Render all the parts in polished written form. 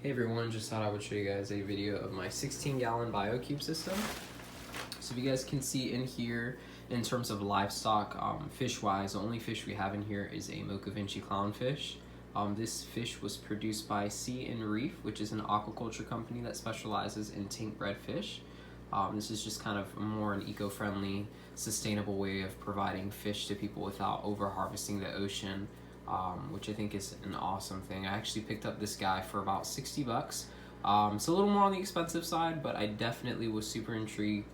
Hey everyone, just thought I would show you guys a video of my 16-gallon Biocube system. So if you guys can see in here, in terms of livestock, fish-wise, the only fish we have in here is a Mocha Vinci clownfish. This fish was produced by Sea and Reef, which is an aquaculture company that specializes in tank-bred fish. This is just kind of more an eco-friendly, sustainable way of providing fish to people without over-harvesting the ocean. Which I think is an awesome thing. I actually picked up this guy for about 60 bucks. It's a little more on the expensive side, but I definitely was super intrigued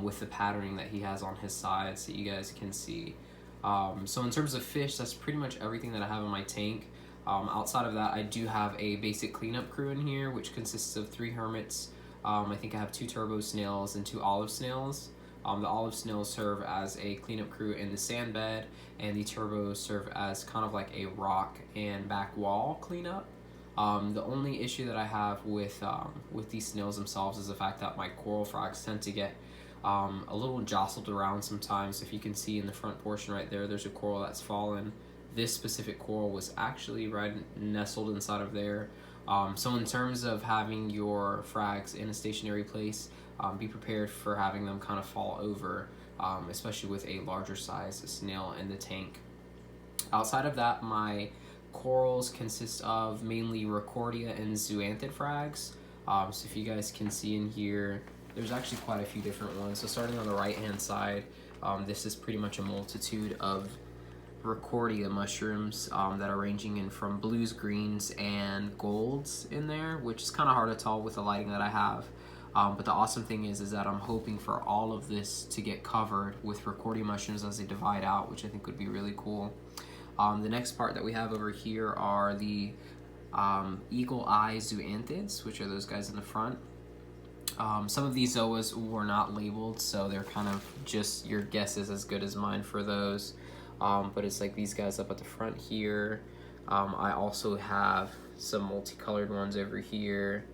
with the patterning that he has on his sides that you guys can see. So in terms of fish, that's pretty much everything that I have in my tank. Outside of that, I do have a basic cleanup crew in here, which consists of 3 hermits. I think I have 2 turbo snails and 2 olive snails. The olive snails serve as a cleanup crew in the sand bed, and the turbos serve as kind of like a rock and back wall cleanup. The only issue that I have with these snails themselves is the fact that my coral frogs tend to get a little jostled around sometimes. If you can see in the front portion right there, there's a coral that's fallen. This specific coral was actually right nestled inside of there. So in terms of having your frags in a stationary place, be prepared for having them kind of fall over, especially with a larger size snail in the tank. Outside of that, my corals consist of mainly Rickordia and zoanthid frags. So if you guys can see in here, there's actually quite a few different ones. So starting on the right hand side, this is pretty much a multitude of Rickordia mushrooms that are ranging in from blues, greens, and golds in there, which is kind of hard to tell with the lighting that I have. But the awesome thing is that I'm hoping for all of this to get covered with Rickordia mushrooms as they divide out, which I think would be really cool. The next part that we have over here are the eagle eye zoanthids, which are those guys in the front. Some of these zoas were not labeled, so they're kind of just your guess is as good as mine for those. But it's like these guys up at the front here. I also have some multicolored ones over here.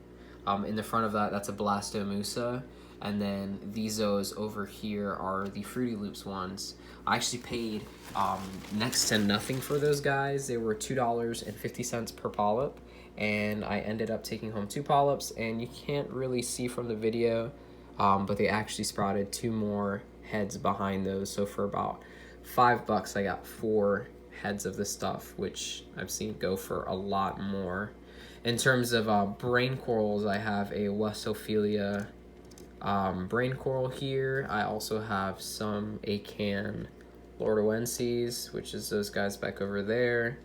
In the front of that, that's a Blastomusa. And then these zoas over here are the Fruity Loops ones. I actually paid next to nothing for those guys. They were $2.50 per polyp. And I ended up taking home 2 polyps. And you can't really see from the video, but they actually sprouted 2 more heads behind those. So for about $5, I got 4 heads of this stuff, which I've seen go for a lot more. In terms of brain corals, I have a Westophilia brain coral here. I also have some Acan Lordoenses, which is those guys back over there.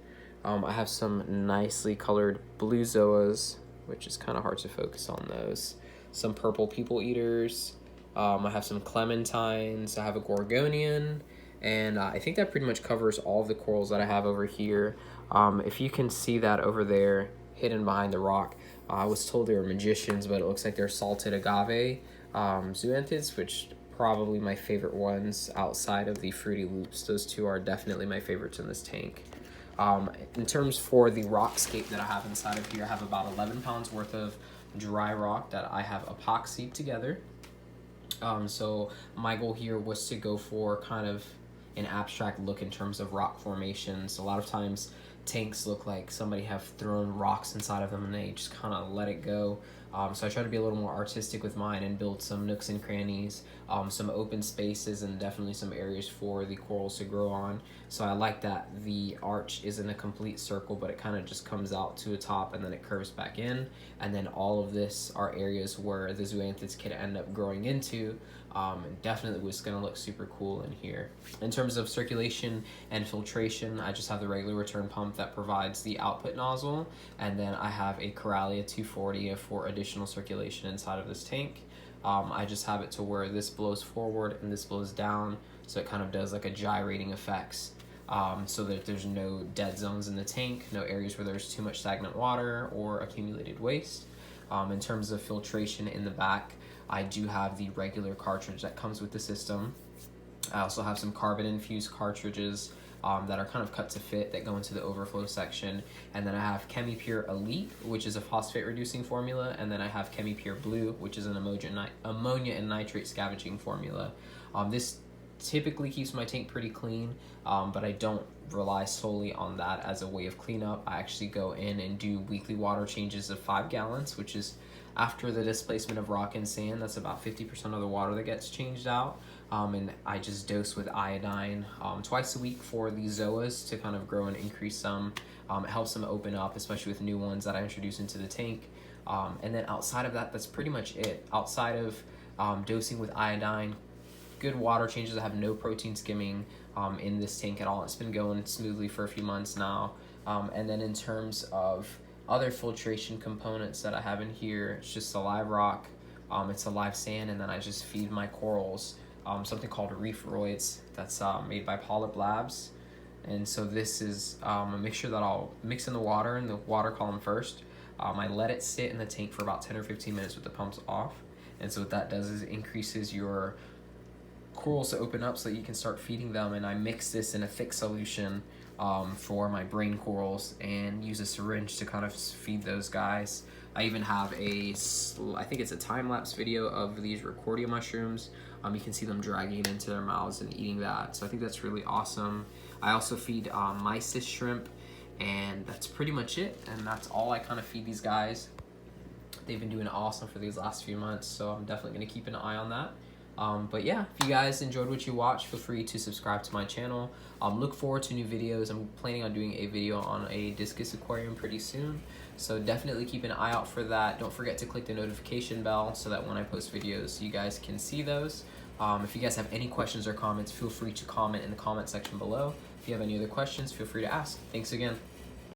I have some nicely colored blue zoas, which is kind of hard to focus on those. Some purple people eaters. I have some clementines. I have a gorgonian. And I think that pretty much covers all of the corals that I have over here. If you can see that over there, hidden behind the rock, I was told they were magicians, but it looks like they're salted agave zoanthids, which probably my favorite ones outside of the Fruity Loops. Those 2 are definitely my favorites in this tank. In terms for the rockscape that I have inside of here, I have about 11 pounds worth of dry rock that I have epoxied together. So my goal here was to go for kind of an abstract look in terms of rock formations. A lot of times tanks look like somebody have thrown rocks inside of them and they just kind of let it go. So I try to be a little more artistic with mine and build some nooks and crannies, some open spaces, and definitely some areas for the corals to grow on. So I like that the arch isn't a complete circle, but it kind of just comes out to a top and then it curves back in. And then all of this are areas where the zoanthids could end up growing into. Definitely was going to look super cool in here. In terms of circulation and filtration, I just have the regular return pump that provides the output nozzle, and then I have a Corallia 240 for additional circulation inside of this tank. I just have it to where this blows forward and this blows down, so it kind of does like a gyrating effects, so that there's no dead zones in the tank, no areas where there's too much stagnant water or accumulated waste. In terms of filtration in the back, I do have the regular cartridge that comes with the system. I also have some carbon-infused cartridges that are kind of cut to fit that go into the overflow section. And then I have ChemiPure Elite, which is a phosphate-reducing formula. And then I have ChemiPure Blue, which is an ammonia and nitrate scavenging formula. This typically keeps my tank pretty clean, but I don't rely solely on that as a way of cleanup. I actually go in and do weekly water changes of 5 gallons, which is after the displacement of rock and sand. That's about 50% of the water that gets changed out. And I just dose with iodine twice a week for the zoas to kind of grow and increase them. It helps them open up, especially with new ones that I introduce into the tank. And then outside of that, that's pretty much it. Outside of dosing with iodine, good water changes. I have no protein skimming in this tank at all. It's been going smoothly for a few months now. And then in terms of other filtration components that I have in here, it's just a live rock, it's a live sand, and then I just feed my corals something called reefroids that's made by Polyp Labs. And so this is a mixture that I'll mix in the water in the water column first. I let it sit in the tank for about 10 or 15 minutes with the pumps off. And so what that does is it increases your corals to open up so that you can start feeding them. And I mix this in a thick solution for my brain corals and use a syringe to kind of feed those guys. I even have I think it's a time-lapse video of these Recordia mushrooms. You can see them dragging into their mouths and eating that. So I think that's really awesome. I also feed mysis shrimp, and that's pretty much it. And that's all I kind of feed these guys. They've been doing awesome for these last few months, so I'm definitely going to keep an eye on that. But yeah, if you guys enjoyed what you watched, feel free to subscribe to my channel. Look forward to new videos. I'm planning on doing a video on a discus aquarium pretty soon, so definitely keep an eye out for that. Don't forget to click the notification bell so that when I post videos, you guys can see those. If you guys have any questions or comments, feel free to comment in the comment section below. If you have any other questions, feel free to ask. Thanks again.